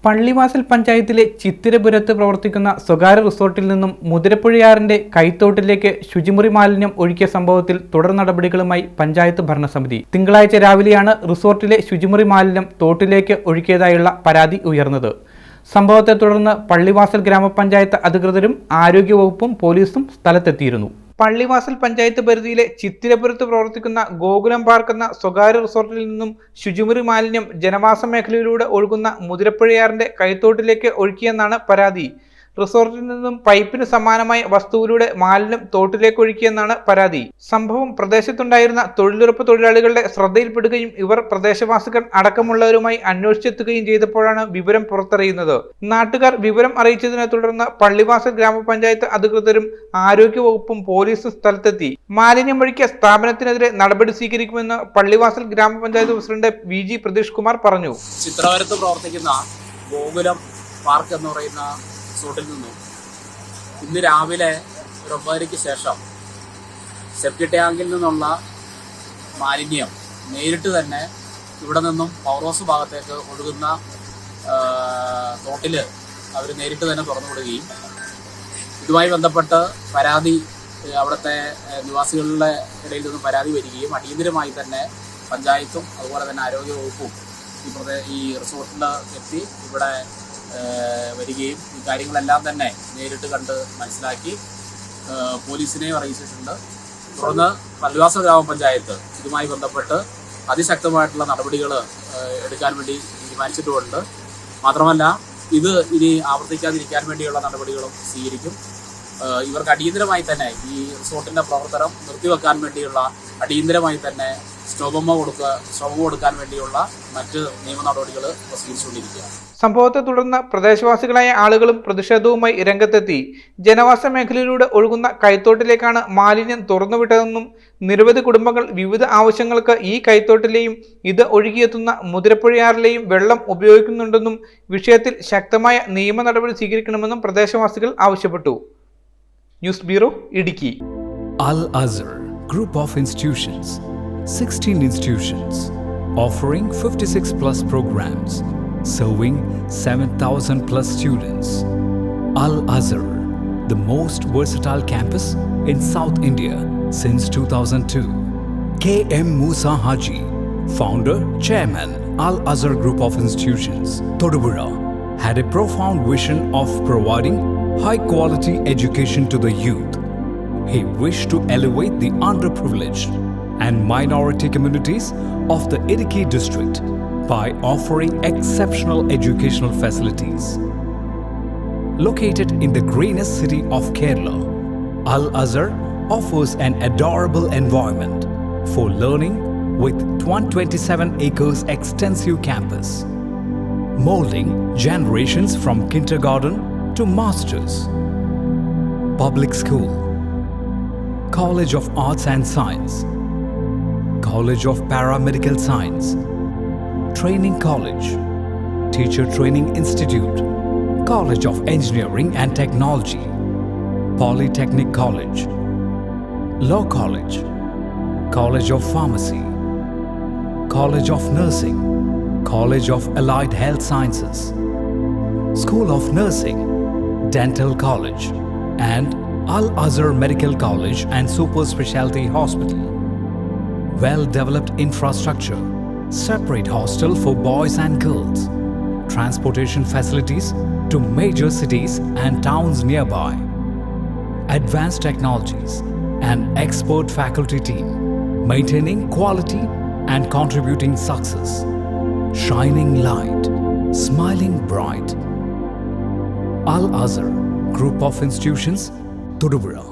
പള്ളിവാസൽ പഞ്ചായത്തിലെ ചിത്തിരപുരത്ത് പ്രവർത്തിക്കുന്ന സ്വകാര്യ റിസോർട്ടിൽ നിന്നും മുതിരപ്പുഴയാറിന്റെ കൈത്തോട്ടിലേക്ക് ശുചിമുറി മാലിന്യം ഒഴുക്കിയ സംഭവത്തിൽ തുടർ നടപടികളുമായി പഞ്ചായത്ത് ഭരണസമിതി. തിങ്കളാഴ്ച രാവിലെയാണ് റിസോർട്ടിലെ ശുചിമുറി മാലിന്യം തോട്ടിലേക്ക് ഒഴുക്കിയതായുള്ള പരാതി ഉയർന്നത്. സംഭവത്തെ തുടർന്ന് പള്ളിവാസൽ ഗ്രാമപഞ്ചായത്ത് അധികൃതരും ആരോഗ്യവകുപ്പും പോലീസും സ്ഥലത്തെത്തിയിരുന്നു. പള്ളിവാസൽ പഞ്ചായത്ത് പരിധിയിലെ ചിത്തിരപുരത്ത് പ്രവർത്തിക്കുന്ന ഗോകുലം പാർക്ക് എന്ന സ്വകാര്യ റിസോർട്ടിൽ നിന്നും ശുചിമുറി മാലിന്യം ജനവാസ മേഖലയിലൂടെ ഒഴുകുന്ന മുതിരപ്പുഴയാറിന്റെ കൈത്തോട്ടിലേക്ക് ഒഴുക്കിയെന്നാണ് പരാതി. റിസോർട്ടിൽ നിന്നും പൈപ്പിന് സമാനമായ വസ്തുവിലൂടെ മാലിന്യം തോട്ടിലേക്ക് ഒഴുക്കിയെന്നാണ് പരാതി. സംഭവം പ്രദേശത്തുണ്ടായിരുന്ന തൊഴിലുറപ്പ് തൊഴിലാളികളുടെ ശ്രദ്ധയിൽപ്പെടുകയും ഇവർ പ്രദേശവാസികൾ അടക്കമുള്ളവരുമായി അന്വേഷിച്ചെത്തുകയും ചെയ്തപ്പോഴാണ് വിവരം പുറത്തറിയുന്നത്. നാട്ടുകാർ വിവരം അറിയിച്ചതിനെ തുടർന്ന് പള്ളിവാസൽ ഗ്രാമപഞ്ചായത്ത് അധികൃതരും ആരോഗ്യവകുപ്പും പോലീസും സ്ഥലത്തെത്തി. മാലിന്യം ഒഴുക്കിയ സ്ഥാപനത്തിനെതിരെ നടപടി സ്വീകരിക്കുമെന്ന് പള്ളിവാസൽ ഗ്രാമപഞ്ചായത്ത് പ്രസിഡന്റ് VG പ്രതീഷ് കുമാർ പറഞ്ഞു. ചിത്രപുരത്ത് പ്രവർത്തിക്കുന്ന ഗോകുലം പാർക്ക് എന്ന് പറയുന്ന റിസോർട്ടിൽ നിന്നും ഇന്ന് രാവിലെ 9:30 ശേഷം സെപ്റ്റിക് ടാങ്കിൽ നിന്നുള്ള മാലിന്യം നേരിട്ട് തന്നെ ഇവിടെ നിന്നും പവർ ഹൗസ് ഭാഗത്തേക്ക് ഒഴുകുന്ന തോട്ടിൽ അവർ നേരിട്ട് തന്നെ തുറന്നു വിടുകയും ഇതുമായി ബന്ധപ്പെട്ട് പരാതി അവിടുത്തെ നിവാസികളുടെ ഇടയിൽ നിന്നും പരാതി വരികയും അടിയന്തരമായി തന്നെ പഞ്ചായത്തും അതുപോലെ തന്നെ ആരോഗ്യവകുപ്പും ഈ റിസോർട്ടിൽ എത്തി ഇവിടെ വരികയും ഈ കാര്യങ്ങളെല്ലാം തന്നെ നേരിട്ട് കണ്ട് മനസ്സിലാക്കി പോലീസിനെയും അറിയിച്ചിട്ടുണ്ട്. തുടർന്ന് പള്ളിവാസൽ ഗ്രാമപഞ്ചായത്ത് ഇതുമായി ബന്ധപ്പെട്ട് അതിശക്തമായിട്ടുള്ള നടപടികൾ എടുക്കാൻ വേണ്ടി തീരുമാനിച്ചിട്ടുമുണ്ട്. മാത്രമല്ല ഇത് ഇനി ആവർത്തിക്കാതിരിക്കാൻ വേണ്ടിയുള്ള നടപടികളും സ്വീകരിക്കും. ഇവർക്ക് അടിയന്തരമായി തന്നെ ഈ റിസോർട്ടിൻ്റെ പ്രവർത്തനം നിർത്തിവെക്കാൻ വേണ്ടിയുള്ള അടിയന്തരമായി തന്നെ സ്റ്റോപ്പമോ കൊടുക്കാൻ വേണ്ടിയുള്ള മറ്റ് നിയമ നടപടികൾ സ്വീകരിച്ചുകൊണ്ടിരിക്കുക. സംഭവത്തെ തുടർന്ന് പ്രദേശവാസികളായ ആളുകളും പ്രതിഷേധവുമായി രംഗത്തെത്തി. ജനവാസ മേഖലയിലൂടെ ഒഴുകുന്ന കൈത്തോട്ടിലേക്കാണ് മാലിന്യം തുറന്നുവിട്ടതെന്നും നിരവധി കുടുംബങ്ങൾ വിവിധ ആവശ്യങ്ങൾക്ക് ഈ കൈത്തോട്ടിലെയും ഇത് ഒഴുകിയെത്തുന്ന മുതിരപ്പുഴയാറിലെയും വെള്ളം ഉപയോഗിക്കുന്നുണ്ടെന്നും വിഷയത്തിൽ ശക്തമായ നിയമ നടപടി സ്വീകരിക്കണമെന്നും പ്രദേശവാസികൾ ആവശ്യപ്പെട്ടു. News bureau, Idukki. Al-Azhar Group of Institutions, 16 institutions offering 56 plus programs, serving 7,000 plus students. Al-Azhar, the most versatile campus in South India since 2002. K.M. Musa Haji, founder, chairman, Al-Azhar Group of Institutions, Thodupuzha, had a profound vision of providing high-quality education to the youth. He wished to elevate the underprivileged and minority communities of the Idukki district by offering exceptional educational facilities. Located in the greenest city of Kerala, Al-Azhar offers an adorable environment for learning with 127 acres extensive campus, molding generations from kindergarten to masters. Public school, College of Arts and Science, College of Paramedical Science, Training College, Teacher Training Institute, College of Engineering and Technology, Polytechnic College, Law College, College of Pharmacy, College of Nursing, College of Allied Health Sciences, School of Nursing, Dental College, and Al-Azhar Medical College and Super Specialty Hospital. Well-developed infrastructure, separate hostel for boys and girls, transportation facilities to major cities and towns nearby, advanced technologies, and expert faculty team, maintaining quality and contributing success, shining light, smiling bright. Al-Azhar Group of Institutions, Thodupuzha.